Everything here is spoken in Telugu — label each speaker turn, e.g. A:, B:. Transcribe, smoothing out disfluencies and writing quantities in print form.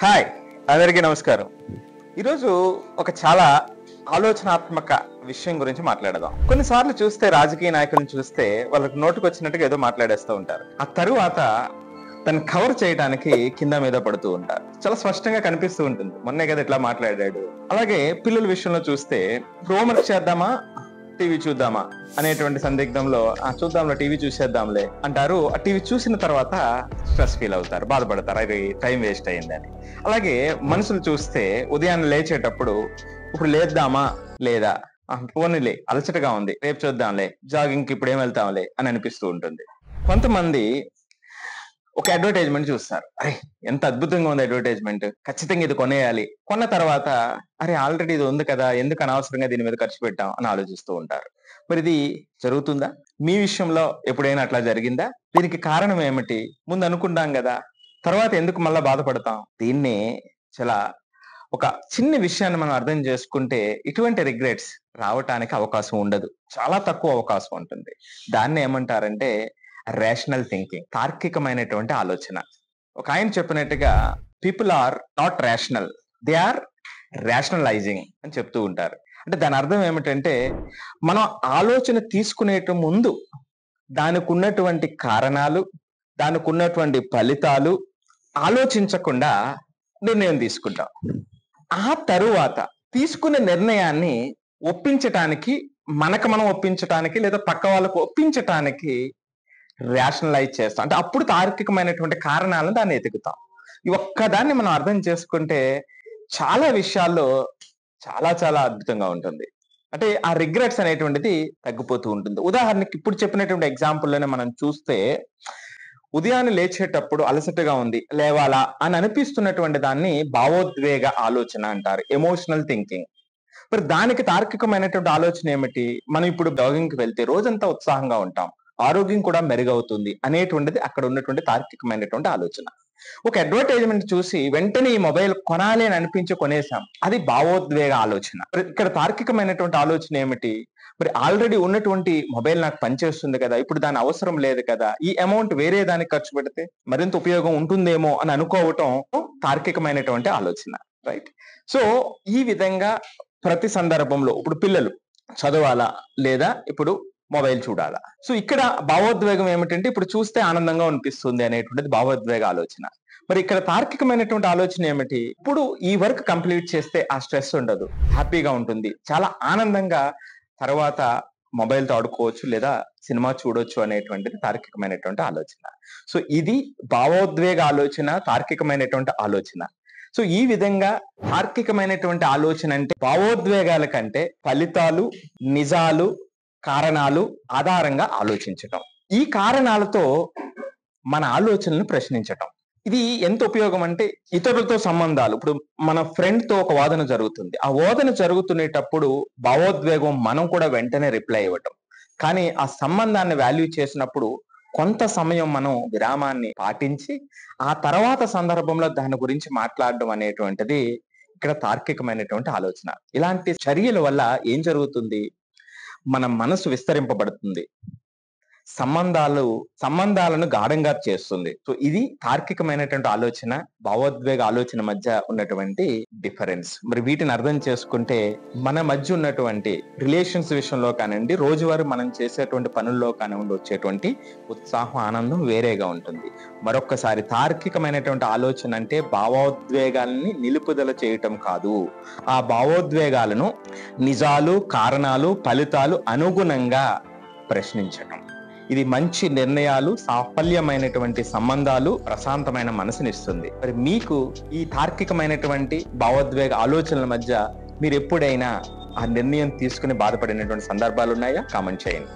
A: హాయ్, అందరికీ నమస్కారం. ఈరోజు ఒక చాలా ఆలోచనాత్మక విషయం గురించి మాట్లాడదాం. కొన్నిసార్లు చూస్తే రాజకీయ నాయకులను చూస్తే వాళ్ళకి నోటుకు వచ్చినట్టుగా ఏదో మాట్లాడేస్తూ ఉంటారు. ఆ తరువాత తను కవర్ చేయడానికి కింద మీద పడుతూ ఉంటారు. చాలా స్పష్టంగా కనిపిస్తూ ఉంటుంది, మొన్నే కదా ఇట్లా మాట్లాడాడు. అలాగే పిల్లల విషయంలో చూస్తే హోంవర్క్ చేద్దామా టీవీ చూద్దామా అనేటువంటి సందిగ్ధంలో చూద్దాంలో టీవీ చూసేద్దాంలే అంటారు. ఆ టీవీ చూసిన తర్వాత స్ట్రెస్ ఫీల్ అవుతారు, బాధపడతారు, అది టైం వేస్ట్ అయిందని. అలాగే మనుషులు చూస్తే ఉదయాన్నే లేచేటప్పుడు ఇప్పుడు లేద్దామా లేదా, పోనీలే అలసటగా ఉంది రేపు చూద్దాంలే, జాగింగ్కి ఇప్పుడు ఏం వెళ్తాంలే అని అనిపిస్తూ ఉంటుంది. కొంతమంది ఒక అడ్వర్టైజ్మెంట్ చూస్తారు, అరే ఎంత అద్భుతంగా ఉంది అడ్వర్టైజ్మెంట్, ఖచ్చితంగా ఇది కొనేయాలి. కొన్న తర్వాత అరే ఆల్రెడీ ఇది ఉంది కదా, ఎందుకు అనవసరంగా దీని మీద ఖర్చు పెట్టాం అని ఆలోచిస్తూ ఉంటారు. మరి ఇది జరుగుతుందా? మీ విషయంలో ఎప్పుడైనా అట్లా జరిగిందా? దీనికి కారణం ఏమిటి? ముందు అనుకుంటాం కదా, తర్వాత ఎందుకు మళ్ళా బాధపడతాం? దీన్ని చాలా ఒక చిన్న విషయాన్ని మనం అర్థం చేసుకుంటే ఇటువంటి రిగ్రెట్స్ రావటానికి అవకాశం ఉండదు, చాలా తక్కువ అవకాశం ఉంటుంది. దాన్ని ఏమంటారంటే రేషనల్ థింకింగ్, తార్కికమైనటువంటి ఆలోచన. ఒక ఆయన చెప్పినట్టుగా people are not rational, they are rationalising అని చెప్తూ ఉంటారు. అంటే దాని అర్థం ఏమిటంటే మనం ఆలోచన తీసుకునేట ముందు దానికి ఉన్నటువంటి కారణాలు, దానికి ఉన్నటువంటి ఫలితాలు ఆలోచించకుండా నిర్ణయం తీసుకుంటాం. ఆ తరువాత తీసుకునే నిర్ణయాన్ని ఒప్పించటానికి, మనకు మనం ఒప్పించటానికి లేదా పక్క వాళ్ళకు ఒప్పించటానికి రేషనలైజ్ చేస్తాం. అంటే అప్పుడు తార్కికమైనటువంటి కారణాలను దాన్ని ఎతుకుతాం. ఈ ఒక్కదాన్ని మనం అర్థం చేసుకుంటే చాలా విషయాల్లో చాలా చాలా అద్భుతంగా ఉంటుంది. అంటే ఆ రిగ్రెట్స్ అనేటువంటిది తగ్గిపోతూ ఉంటుంది. ఉదాహరణకి ఇప్పుడు చెప్పినటువంటి ఎగ్జాంపుల్లోనే మనం చూస్తే, ఉదయాన్నే లేచేటప్పుడు అలసటగా ఉంది, లేవాలా అని అనిపిస్తున్నటువంటి దాన్ని భావోద్వేగ ఆలోచన అంటారు, ఎమోషనల్ థింకింగ్. మరి దానికి తార్కికమైనటువంటి ఆలోచన ఏమిటి? మనం ఇప్పుడు జాగింగ్కి వెళ్తే రోజంతా ఉత్సాహంగా ఉంటాం, ఆరోగ్యం కూడా మెరుగవుతుంది అనేటువంటిది అక్కడ ఉన్నటువంటి తార్కికమైనటువంటి ఆలోచన. ఒక అడ్వర్టైజ్మెంట్ చూసి వెంటనే ఈ మొబైల్ కొనాలి అని అనిపించి కొనేసాం, అది భావోద్వేగ ఆలోచన. ఇక్కడ తార్కికమైనటువంటి ఆలోచన ఏమిటి? మరి ఆల్రెడీ ఉన్నటువంటి మొబైల్ నాకు పనిచేస్తుంది కదా, ఇప్పుడు దాని అవసరం లేదు కదా, ఈ అమౌంట్ వేరే దానికి ఖర్చు పెడితే మరింత ఉపయోగం ఉంటుందేమో అని అనుకోవటం తార్కికమైనటువంటి ఆలోచన, రైట్? సో ఈ విధంగా ప్రతి సందర్భంలో ఇప్పుడు పిల్లలు చదవాలా లేదా ఇప్పుడు మొబైల్ చూడాలా, సో ఇక్కడ భావోద్వేగం ఏమిటంటే ఇప్పుడు చూస్తే ఆనందంగా అనిపిస్తుంది అనేటువంటిది భావోద్వేగ ఆలోచన. మరి ఇక్కడ తార్కికమైనటువంటి ఆలోచన ఏమిటి? ఇప్పుడు ఈ వర్క్ కంప్లీట్ చేస్తే ఆ స్ట్రెస్ ఉండదు, హ్యాపీగా ఉంటుంది, చాలా ఆనందంగా తర్వాత మొబైల్తో ఆడుకోవచ్చు లేదా సినిమా చూడొచ్చు అనేటువంటిది తార్కికమైనటువంటి ఆలోచన. సో ఇది భావోద్వేగ ఆలోచన, తార్కికమైనటువంటి ఆలోచన. సో ఈ విధంగా తార్కికమైనటువంటి ఆలోచన అంటే భావోద్వేగాల కంటే ఫలితాలు, నిజాలు, కారణాలు ఆధారంగా ఆలోచించటం, ఈ కారణాలతో మన ఆలోచనలను ప్రశ్నించటం. ఇది ఎంత ఉపయోగం అంటే ఇతరులతో సంబంధాలు, ఇప్పుడు మన ఫ్రెండ్ తో ఒక వాదన జరుగుతుంది, ఆ వాదన జరుగుతునేటప్పుడు భావోద్వేగం మనం కూడా వెంటనే రిప్లై ఇవ్వటం. కానీ ఆ సంబంధాన్ని వాల్యూ చేసినప్పుడు కొంత సమయం మనం విరామాన్ని పాటించి ఆ తర్వాత సందర్భంలో దాని గురించి మాట్లాడడం అనేటువంటిది ఇక్కడ తార్కికమైనటువంటి ఆలోచన. ఇలాంటి చర్యల వల్ల ఏం జరుగుతుంది? మన మనసు విస్తరింపబడుతుంది, సంబంధాలను గాఢంగా చేస్తుంది. సో ఇది తార్కికమైనటువంటి ఆలోచన, భావోద్వేగ ఆలోచన మధ్య ఉన్నటువంటి డిఫరెన్స్. మరి వీటిని అర్థం చేసుకుంటే మన మధ్య ఉన్నటువంటి రిలేషన్స్ విషయంలో కానివ్వండి, రోజువారీ మనం చేసేటువంటి పనుల్లో కానివ్వండి, వచ్చేటువంటి ఉత్సాహం, ఆనందం వేరేగా ఉంటుంది. మరొక్కసారి తార్కికమైనటువంటి ఆలోచన అంటే భావోద్వేగాల్ని నిలుపుదల చేయటం కాదు, ఆ భావోద్వేగాలను నిజాలు, కారణాలు, ఫలితాలు అనుగుణంగా ప్రశ్నించటం. ఇది మంచి నిర్ణయాలు, సాఫల్యమైనటువంటి సంబంధాలు, ప్రశాంతమైన మనసునిస్తుంది. మరి మీకు ఈ తార్కికమైనటువంటి భావోద్వేగ ఆలోచనల మధ్య మీరు ఎప్పుడైనా ఆ నిర్ణయం తీసుకుని బాధపడినటువంటి సందర్భాలు ఉన్నాయా? కామెంట్ చేయండి.